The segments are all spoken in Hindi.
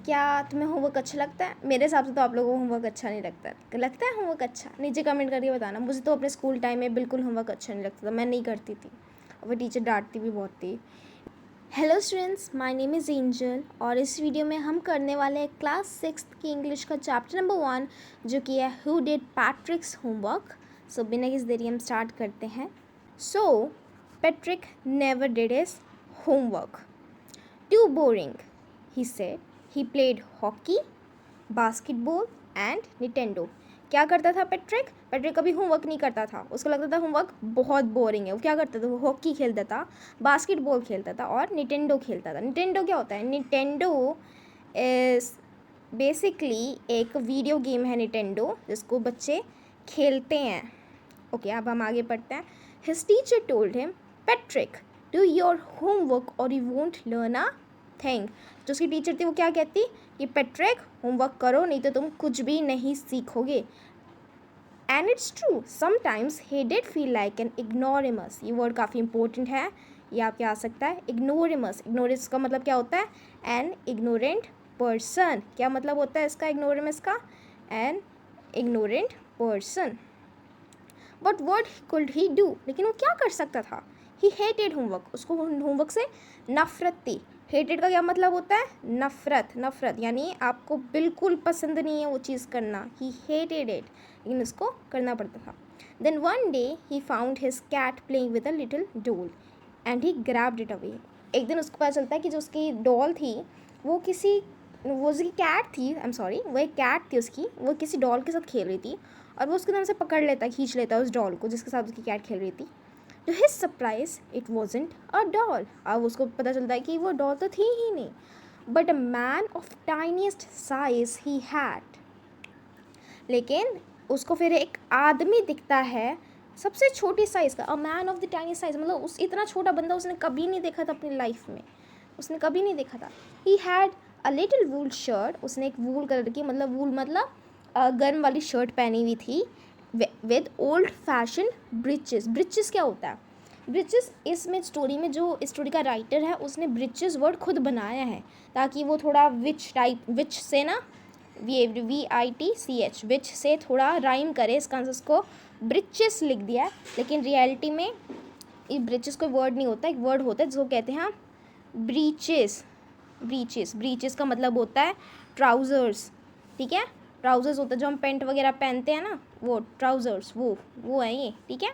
क्या तुम्हें होमवर्क अच्छा लगता है? मेरे हिसाब से तो आप लोगों को होमवर्क अच्छा नहीं लगता है। लगता है होमवर्क अच्छा? नीचे कमेंट करके बताना। मुझे तो अपने स्कूल टाइम में बिल्कुल होमवर्क अच्छा नहीं लगता था, मैं नहीं करती थी और वो टीचर डांटती भी बहुत थी। Hello students, my name is angel और इस वीडियो में हम करने वाले हैं क्लास 6th की इंग्लिश का चैप्टर नंबर 1 जो कि है who did Patrick's homework. So बिना किसी देरी हम स्टार्ट करते हैं। So Patrick never did his homework, too boring, he said. He played hockey, basketball and Nintendo. क्या करता था पैट्रिक? पैट्रिक कभी होमवर्क नहीं करता था, उसको लगता था होमवर्क बहुत बोरिंग है। वो क्या करता था? वो हॉकी खेलता था, बास्केटबॉल खेलता था और निटेंडो खेलता था। निटेंडो क्या होता है? निटेंडो इज़ बेसिकली एक वीडियो गेम है निटेंडो, जिसको बच्चे खेलते हैं। ओके, अब हम आगे पढ़ते हैं। His teacher told him, Patrick do your homework or you won't learn a thing. जो उसकी टीचर थी वो क्या कहती कि पैट्रिक होमवर्क करो, नहीं तो तुम कुछ भी नहीं सीखोगे। And it's true, sometimes he did feel like an ignoramus. ये वर्ड काफ़ी इंपॉर्टेंट है, ये आपके आ सकता है। इग्नोरेमस, इग्नोरेमस का मतलब क्या होता है? An ignorant person. क्या मतलब होता है इसका इग्नोरेमस का? An ignorant person. But what could he do, लेकिन वो क्या कर सकता था? ही हेटेड होमवर्क, उसको होमवर्क से नफरत थी। हेटेड का क्या मतलब होता है? नफरत। नफरत यानी आपको बिल्कुल पसंद नहीं है वो चीज़ करना। ही हेटेड इट, लेकिन उसको करना पड़ता था। Then one day he found his cat playing with a little doll and he grabbed it away. एक दिन उसको पता चलता है कि जो उसकी डॉल थी वो उसकी कैट थी, आई एम सॉरी, वो एक कैट थी उसकी, वो किसी डॉल के साथ खेल रही थी और वो उसके नाम से पकड़ लेता, खींच लेता उस डॉल को जिसके साथ उसकी कैट खेल रही थी। To his surprise it wasn't a doll. अब उसको पता चलता है कि वो डॉल तो थी ही नहीं, but a man of tiniest size he had. लेकिन उसको फिर एक आदमी दिखता है सबसे छोटी साइज़ का। A man of the tiny size मतलब उस इतना छोटा बंदा उसने कभी नहीं देखा था अपनी लाइफ में, उसने कभी नहीं देखा था। He had a little wool shirt, उसने एक वूल कलर की, मतलब वूल मतलब गर्म वाली शर्ट पहनी हुई थी, with old fashion breaches. Breaches क्या होता है? ब्रिचेस इसमें स्टोरी में जो स्टोरी का राइटर है उसने ब्रिचेस वर्ड खुद बनाया है ताकि वो थोड़ा विच से ना VITCH विच से थोड़ा राइम करे। इसका आंसर उसको ब्रिचेस लिख दिया है, लेकिन रियलिटी में ये ब्रिचेस कोई वर्ड नहीं होता, एक वर्ड होता है जिसको कहते हैं हम ब्रीचेस। ब्रीचेस, ब्रीचेस का मतलब होता है ट्राउज़र्स, ठीक है? ट्राउज़र्स होता है जो हम पेंट वगैरह पहनते हैं ना, वो ट्राउज़र्स, वो है ये, ठीक है?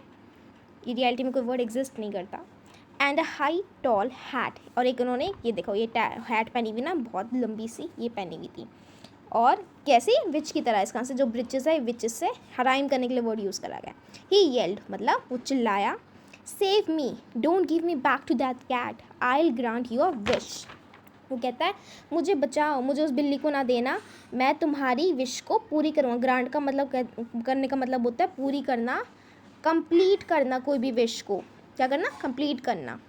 ये रियलिटी में कोई वर्ड एग्जिस्ट नहीं करता। And a high tall hat, और एक उन्होंने ये देखो ये हैट पहनी हुई ना, बहुत लंबी सी ये पहनी हुई थी, और कैसी? विच की तरह। इसका आंसर जो ब्रिचेस है विचेस से हराइम करने के लिए वर्ड यूज़ करा गया। ही येल्ड मतलब वो चिल्लाया, save me, don't give me back to that cat, I will grant you a wish. वो कहता है मुझे बचाओ, मुझे उस बिल्ली को ना देना, मैं तुम्हारी विश को पूरी करूँगा। ग्रांट का मतलब करने का मतलब होता है पूरी करना, कंप्लीट करना। कोई भी विश को क्या करना? कंप्लीट करना।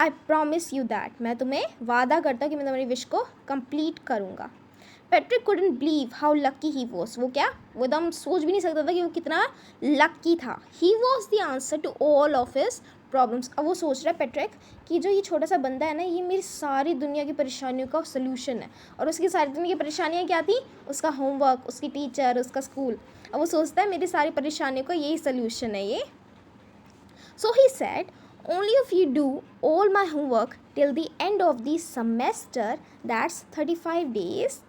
आई प्रॉमिस यू दैट, मैं तुम्हें वादा करता हूँ कि मैं तुम्हारी विश को कंप्लीट करूँगा। Patrick couldn't believe how lucky he was. वो क्या? वो एकदम सोच भी नहीं सकता था कि वो कितना लकी था। He was the answer to all of his problems. अब वो सोच रहा है पैट्रिक कि जो ये छोटा सा बंदा है ना, ये मेरी सारी दुनिया की परेशानियों का सोल्यूशन है। और उसकी सारी दुनिया की परेशानियाँ क्या थी? उसका होमवर्क, उसकी टीचर, उसका स्कूल। अब वो सोचता है मेरी सारी परेशानियों का यही सोल्यूशन है ये। So he said, only if you do all my homework till the end of the semester, that's 35 days.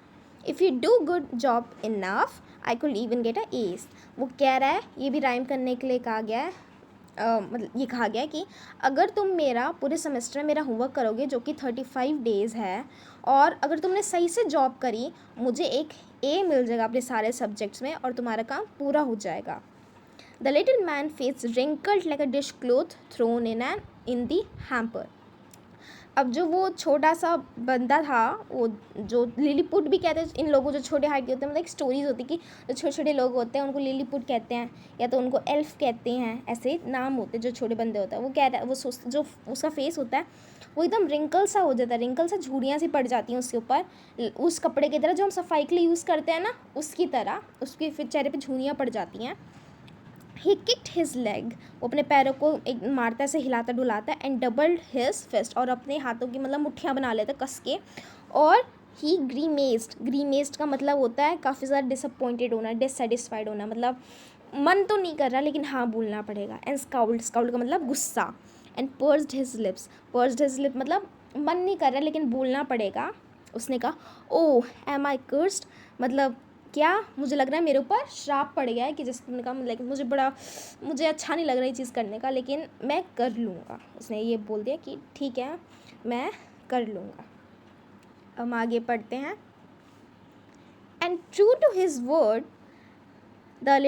If you do good job enough, I could even get a A's. वो कह रहा है, ये भी राइम करने के लिए कहा गया है, मतलब ये कहा गया है कि अगर तुम मेरा पूरे सेमेस्टर में मेरा होमवर्क करोगे जो कि 35 डेज़ है, और अगर तुमने सही से जॉब करी, मुझे एक A मिल जाएगा अपने सारे सब्जेक्ट्स में और तुम्हारा काम पूरा हो जाएगा। The little man face wrinkled like a dishcloth thrown in the hamper. अब जो वो छोटा सा बंदा था, वो जो लिलीपुट भी कहते हैं इन लोगों जो छोटे हाइट के होते हैं, मतलब एक स्टोरीज होती कि जो छोटे छोटे लोग होते हैं उनको लिलीपुट कहते हैं या तो उनको एल्फ कहते हैं, ऐसे नाम होते हैं जो छोटे बंदे होते हैं। वो कहता है वो जो उसका फेस होता है वो एकदम रिंकल सा हो जाता है, रिंकल सा झुर्रियाँ सी पड़ जाती हैं उसके ऊपर, उस कपड़े की तरह जो हम सफाई के लिए यूज़ करते हैं ना, उसकी तरह उसके फिर चेहरे पर झुर्रियाँ पड़ जाती हैं। ही किक्ड हिज लेग, वो अपने पैरों को एक मारता से हिलाता डुलाता, एंड डबल्ड हिज फिस्ट, और अपने हाथों की मतलब मुट्ठियाँ बना लेता कस के, और ही ग्रीमेज्ड का मतलब होता है काफ़ी ज़्यादा डिसअपॉइंटेड होना, डिससेटिस्फाइड होना, मतलब मन तो नहीं कर रहा लेकिन हाँ बोलना पड़ेगा। एंड स्काउल्ड का मतलब गुस्सा। एंड पर्स्ड हिज लिप मतलब मन नहीं कर रहा लेकिन बोलना पड़ेगा। उसने कहा ओह एम आई कर्स्ड, मतलब क्या मुझे लग रहा है मेरे ऊपर श्राप पड़ गया है, कि जिसने कहा मतलब मुझे अच्छा नहीं लग रहा ये चीज़ करने का, लेकिन मैं कर लूँगा। उसने ये बोल दिया कि ठीक है मैं कर लूँगा। हम आगे पढ़ते हैं। And true to his word that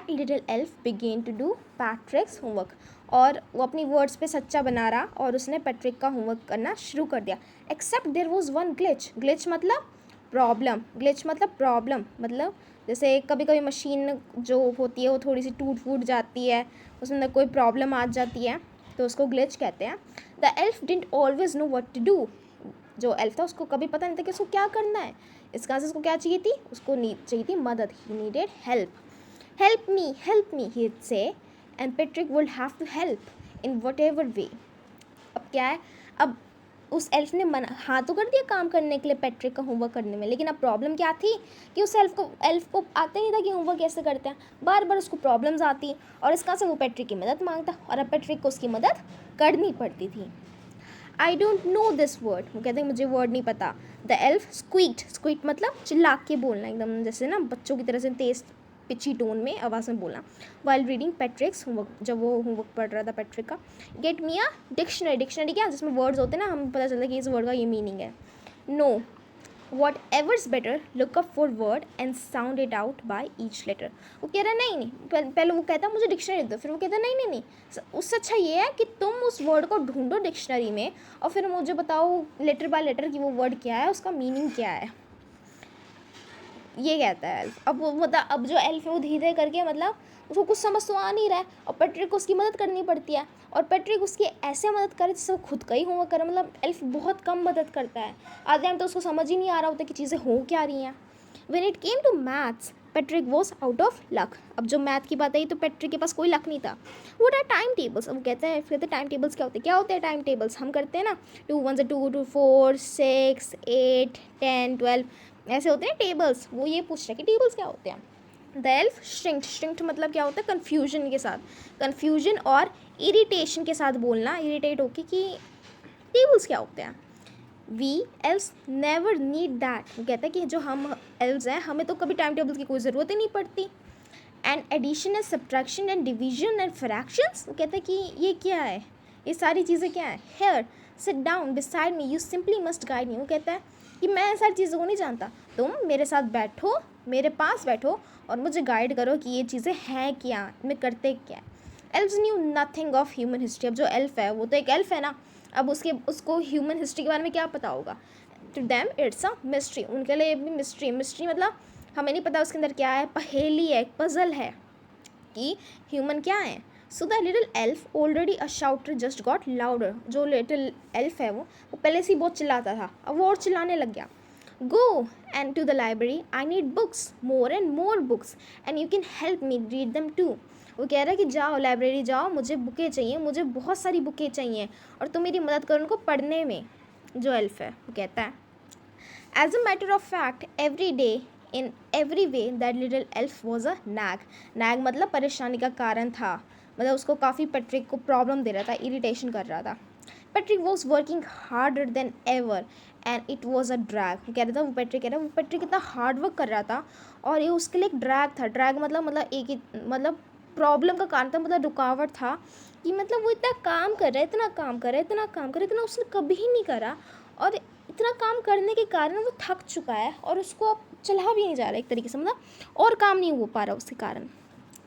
little elf began to do Patrick's homework। और वो अपनी वर्ड्स पे सच्चा बना रहा और उसने पैट्रिक का होमवर्क करना शुरू कर दिया। Except there was one glitch मतलब प्रॉब्लम, मतलब जैसे कभी कभी मशीन जो होती है वो थोड़ी सी टूट फूट जाती है, उसमें कोई प्रॉब्लम आ जाती है तो उसको ग्लिच कहते हैं। The elf didn't always know what to do. जो एल्फ था उसको कभी पता नहीं था कि उसको क्या करना है। इसका उसको क्या चाहिए थी, उसको चाहिए थी मदद। He needed help me he'd say, and Patrick would have to help in whatever way। अब क्या है, अब उस एल्फ ने हाँ तो कर दिया काम करने के लिए पैट्रिक का होमवर्क करने में, लेकिन अब प्रॉब्लम क्या थी कि उस एल्फ को आता नहीं था कि होमवर्क कैसे करते हैं। बार बार उसको प्रॉब्लम्स आती और इसका से वो पैट्रिक की मदद मांगता और अब पैट्रिक को उसकी मदद करनी पड़ती थी। I don't know this word, वो कहते हैं मुझे वर्ड नहीं पता। द एल्फ स्क्वीट मतलब चिल्ला के बोलना, एकदम जैसे ना बच्चों की तरह से तेज पिची टोन में आवाज़ में बोलना। वाइल रीडिंग पैट्रिक्स होमवर्क, जब वो होमवर्क पढ़ रहा था पैट्रिक का। गेट मी अ डिक्शनरी क्या, जिसमें वर्ड्स होते हैं ना, हमें पता चलता है कि इस वर्ड का ये मीनिंग है। No whatever's better look up for word and sound it out by each letter. वो कह रहा है नहीं पहले वो कहता है मुझे डिक्शनरी दो, फिर वो कहता है नहीं उससे अच्छा ये है कि तुम उस वर्ड को ढूंढो डिक्शनरी में और फिर मुझे बताओ लेटर बाय लेटर कि वो वर्ड क्या है, उसका मीनिंग क्या है। ये कहता है एल्फ। अब वो मतलब अब जो एल्फ है वो धीरे धीरे करके मतलब उसको कुछ समझ तो आ नहीं रहा है और पैट्रिक को उसकी मदद करनी पड़ती है और पैट्रिक उसकी ऐसे मदद करे जिससे वो खुद का ही होमवर्क करे। मतलब एल्फ बहुत कम मदद करता है, आधे टाइम तो उसको समझ ही नहीं आ रहा होता कि चीज़ें हो क्या रही हैं। When it came to maths Patrick was out of luck. अब जो मैथ की बात आई तो पैट्रिक के पास कोई लक नहीं था। वोट आर टाइम टेबल्स, अब वो कहते हैं टाइम टेबल्स क्या होते हैं टाइम टेबल्स हम करते हैं ना, 2 1 2 2 4 6 8 10 12 ऐसे होते हैं टेबल्स। वो ये पूछ रहे हैं कि टेबल्स क्या होते हैं। द एल्फ श्रिंक्ड मतलब क्या होता है कन्फ्यूजन के साथ, कन्फ्यूजन और इरिटेशन के साथ बोलना, इरिटेट होके कि टेबल्स क्या होते हैं। We else never need that, वो कहता है कि जो हम एल्व्स हैं हमें तो कभी टाइम टेबल्स की कोई ज़रूरत ही नहीं पड़ती। And addition and subtraction and division and fractions, वो कहता है कि ये क्या है, ये सारी चीज़ें क्या है। Here sit down beside me you simply must guide me, वो कहता है कि मैं सारी चीज़ों को नहीं जानता, तुम मेरे साथ बैठो, मेरे पास बैठो और मुझे गाइड करो कि ये चीज़ें हैं क्या, मैं करते क्या है। Elves knew nothing of human history. अब जो एल्फ है वो तो एक एल्फ है ना, अब उसको ह्यूमन हिस्ट्री के बारे में क्या पता होगा। To them it's a mystery, उनके लिए भी मिस्ट्री मतलब हमें नहीं पता उसके अंदर क्या है, पहेली है, एक पजल है कि ह्यूमन क्या है। So the little elf already a शाउटर just got louder, जो लिटिल एल्फ है वो पहले से ही बहुत चिल्लाता था, अब वो और चिल्लाने लग गया। Go and to the library, I need books, more and more books and you can help me read them too. वो कह रहा है कि जाओ लाइब्रेरी जाओ, मुझे बुकें चाहिए, मुझे बहुत सारी बुकें चाहिए और तुम मेरी मदद करो उनको पढ़ने में। जो एल्फ है वो कहता है as a matter of fact every day in every way that little elf was a nag मतलब परेशानी का कारण था, मतलब उसको काफ़ी पैट्रिक को प्रॉब्लम दे रहा था, इरिटेशन कर रहा था। Patrick was working harder than ever and it was a drag, वो कह रहा था वो पैट्रिक इतना हार्ड वर्क कर रहा था और ये उसके लिए एक ड्रैग था। ड्रैग मतलब एक ही मतलब प्रॉब्लम का कारण था, मतलब रुकावट था कि मतलब वो इतना काम कर रहा है, इतना उसने कभी नहीं करा और इतना काम करने के कारण वो थक चुका है और उसको अब चला भी नहीं जा रहा एक तरीके से, मतलब और काम नहीं हो पा रहा उसके कारण।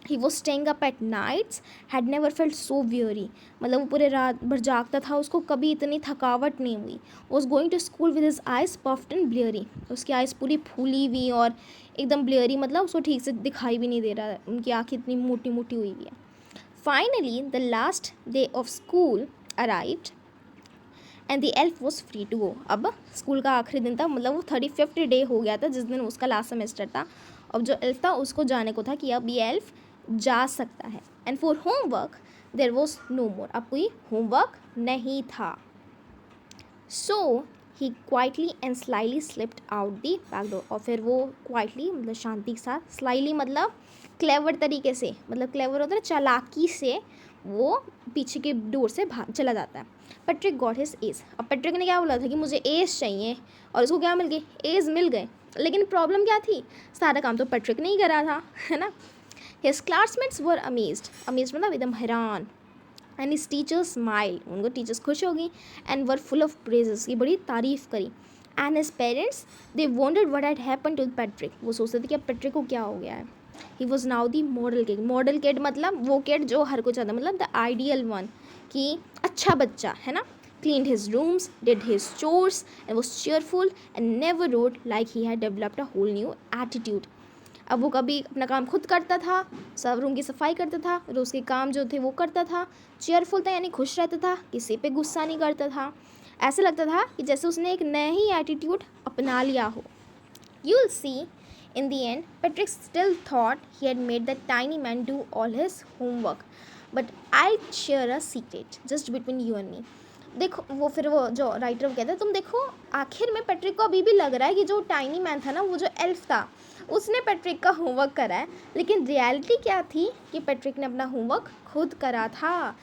He was staying up at nights had never felt so weary, मतलब वो पूरे रात भर जागता था, उसको कभी इतनी थकावट नहीं हुई। Was going to school with his eyes puffed and bleary, उसकी आइज़ पूरी फूली हुई और एकदम ब्लियरी, मतलब उसको ठीक से दिखाई भी नहीं दे रहा है, उनकी आँखें इतनी मोटी मोटी हुई हुई है। Finally the last day of school arrived and the elf was free to go. अब स्कूल का आखिरी दिन था, मतलब वो 35th डे हो गया था जिस दिन उसका लास्ट सेमेस्टर था। अब जो एल्फ था उसको जाने को था कि अब ये एल्फ जा सकता है। And for homework there was no more, अब कोई होमवर्क नहीं था। So he quietly and slyly slipped out the back door, और फिर वो क्वाइटली मतलब शांति के साथ, स्लाइली मतलब क्लेवर तरीके से, मतलब क्लेवर होता है ना, चालाकी से वो पीछे के डोर से भाग चला जाता है। पैट्रिक गॉट हिज एज, अब पैट्रिक ने क्या बोला था कि मुझे एज चाहिए, और उसको क्या मिल गई, एज मिल गए। लेकिन प्रॉब्लम क्या थी, सारा काम तो पैट्रिक ने ही करा था, है ना। His classmates were amazed, amazed मतलब एकदम हैरान, एंड हिज टीचर्स स्माइल, उनको टीचर्स खुश हो गई, and were full of praises, की बड़ी तारीफ करी। And his parents they wanted what had happen to Patrick, वो सोचते थे कि अब पैट्रिक को क्या हो गया है। He was now the model kid, model kid मतलब वो किड जो हर कोई चाहता, मतलब द आइडियल वन, कि अच्छा बच्चा है ना। cleaned his rooms, did his chores, and was cheerful and never wrote like he had developed a whole new attitude. अब वो कभी अपना काम खुद करता था, सब रूम की सफाई करता था, रोज़ के काम जो थे वो करता था, चेयरफुल था यानी खुश रहता था, किसी पे गुस्सा नहीं करता था, ऐसे लगता था कि जैसे उसने एक नया ही एटीट्यूड अपना लिया हो। You will see, in the end, Patrick still thought he had made the tiny man do all his homework. But I'll share a secret, just between you and me. देखो वो फिर वो जो राइटर वो कहता है, तुम देखो आखिर में पैट्रिक को अभी भी लग रहा है कि जो टाइनी मैन था ना, वो जो एल्फ था, उसने पैट्रिक का होमवर्क करा है, लेकिन रियलिटी क्या थी कि पैट्रिक ने अपना होमवर्क खुद करा था।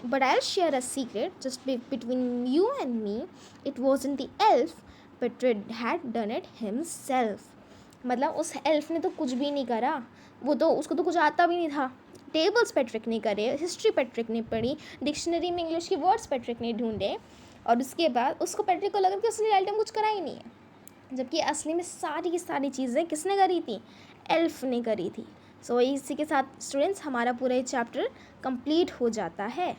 But I will share a secret just between you and me, it wasn't the elf, Patrick had done it himself. मतलब उस एल्फ ने तो कुछ भी नहीं करा, वो तो उसको तो कुछ आता भी नहीं था। टेबल्स पैट्रिक ने करे, हिस्ट्री पैट्रिक ने पढ़ी, डिक्शनरी में इंग्लिश के वर्ड्स पैट्रिक ने ढूंढे, और उसके बाद उसको पैट्रिक को लगा कि उसने रियलिटी में कुछ करा ही नहीं है, जबकि असली में सारी की सारी चीज़ें किसने करी थी, एल्फ ने करी थी। सो इसी के साथ स्टूडेंट्स हमारा पूरा ये चैप्टर कंप्लीट हो जाता है।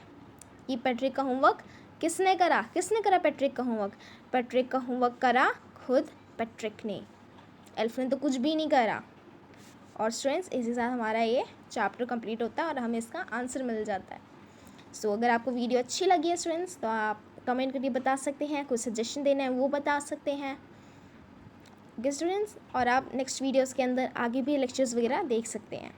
ये पैट्रिक का होमवर्क किसने करा पैट्रिक का होमवर्क, पैट्रिक का होमवर्क करा खुद पैट्रिक ने, एल्फ ने तो कुछ भी नहीं करा। और स्टूडेंट्स इसी के साथ हमारा ये चैप्टर कंप्लीट होता है और हमें इसका आंसर मिल जाता है। सो अगर आपको वीडियो अच्छी लगी है स्टूडेंट्स, तो आप कमेंट करके बता सकते हैं, कोई सजेशन देना है वो बता सकते हैं, ओके स्टूडेंट्स। और आप नेक्स्ट वीडियोस के अंदर आगे भी लेक्चर्स वगैरह देख सकते हैं।